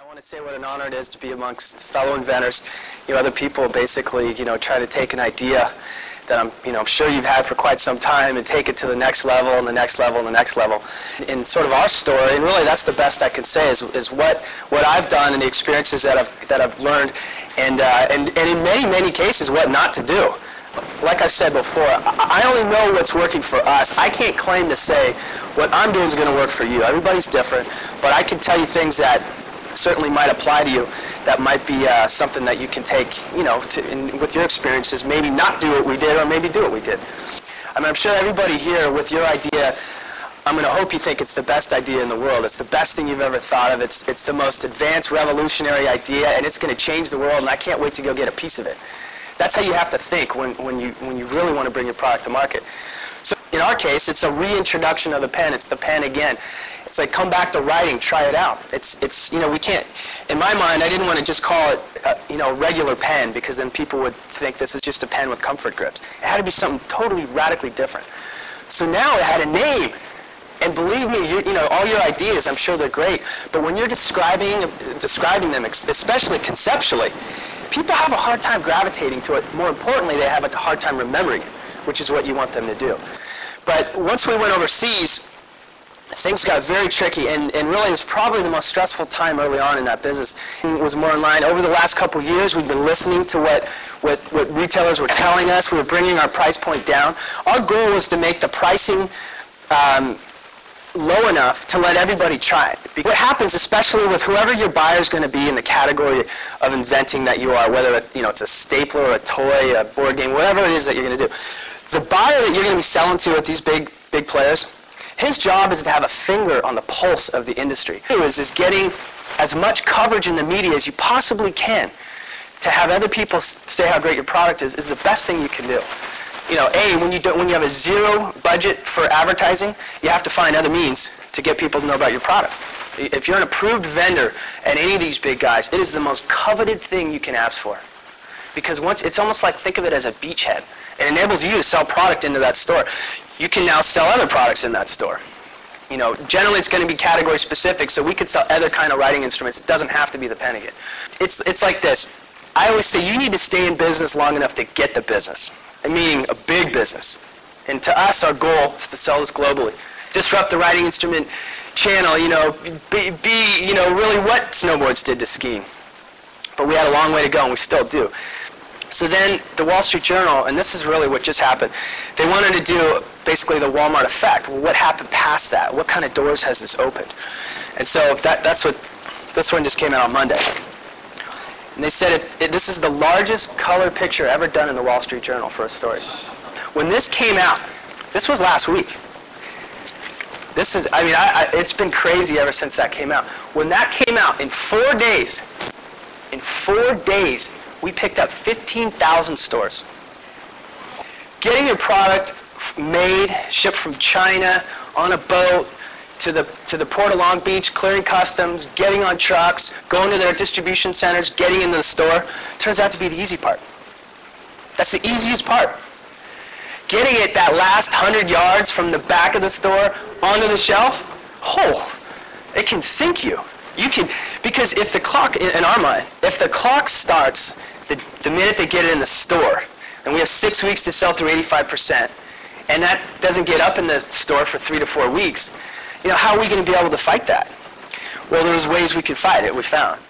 I want to say what an honor it is to be amongst fellow inventors. Other people basically, try to take an idea that I'm sure you've had for quite some time and take it to the next level and the next level and the next level. In sort of our story, and really that's the best I can say, is what I've done and the experiences that I've learned, and in many cases what not to do. Like I said before, I only know what's working for us. I can't claim to say what I'm doing is going to work for you. Everybody's different, but I can tell you things that certainly might apply to you, that might be something that you can take, with your experiences, maybe not do what we did or maybe do what we did. I'm sure everybody here with your idea, I'm going to hope you think it's the best idea in the world. It's the best thing you've ever thought of. It's the most advanced, revolutionary idea, and it's going to change the world, and I can't wait to go get a piece of it. That's how you have to think when you really want to bring your product to market. So in our case, it's a reintroduction of the pen. It's the pen again. It's like, come back to writing, try it out. We can't, in my mind, I didn't want to just call it, a regular pen, because then people would think this is just a pen with comfort grips. It had to be something totally radically different. So now it had a name. And believe me, all your ideas, I'm sure they're great, but when you're describing them, especially conceptually, people have a hard time gravitating to it. More importantly, they have a hard time remembering it, which is what you want them to do. But once we went overseas, things got very tricky, and really it was probably the most stressful time early on in that business. It was more in line. Over the last couple of years, we've been listening to what retailers were telling us. We were bringing our price point down. Our goal was to make the pricing low enough to let everybody try it. What happens, especially with whoever your buyer is going to be in the category of inventing that you are, whether it's a stapler or a toy, a board game, whatever it is that you're going to do, the buyer that you're going to be selling to at these big players, his job is to have a finger on the pulse of the industry. Is getting as much coverage in the media as you possibly can to have other people say how great your product is the best thing you can do. When you have a zero budget for advertising, you have to find other means to get people to know about your product. If you're an approved vendor at any of these big guys, it is the most coveted thing you can ask for. Because it's almost like, think of it as a beachhead. It enables you to sell product into that store. You can now sell other products in that store. Generally it's going to be category specific, so we could sell other kind of writing instruments. It doesn't have to be the PenAgain. It's like this. I always say you need to stay in business long enough to get the business. Meaning a big business. And to us, our goal is to sell this globally. Disrupt the writing instrument channel, be really what snowboards did to skiing. But we had a long way to go, and we still do. So then the Wall Street Journal, and this is really what just happened, they wanted to do basically the Wal-Mart effect. Well, what happened past that? What kind of doors has this opened? And so this one just came out on Monday. And they said this is the largest color picture ever done in the Wall Street Journal for a story. When this came out, this was last week. It's been crazy ever since that came out. When that came out, in 4 days, we picked up 15,000 stores. Getting your product made, shipped from China, on a boat, to the Port of Long Beach, clearing customs, getting on trucks, going to their distribution centers, getting into the store, turns out to be the easy part. That's the easiest part. Getting it that last 100 yards from the back of the store onto the shelf, it can sink you. Because if the clock, in our mind, if the clock starts the minute they get it in the store, and we have 6 weeks to sell through 85%, and that doesn't get up in the store for 3 to 4 weeks, how are we going to be able to fight that? Well, there's ways we could fight it, we found.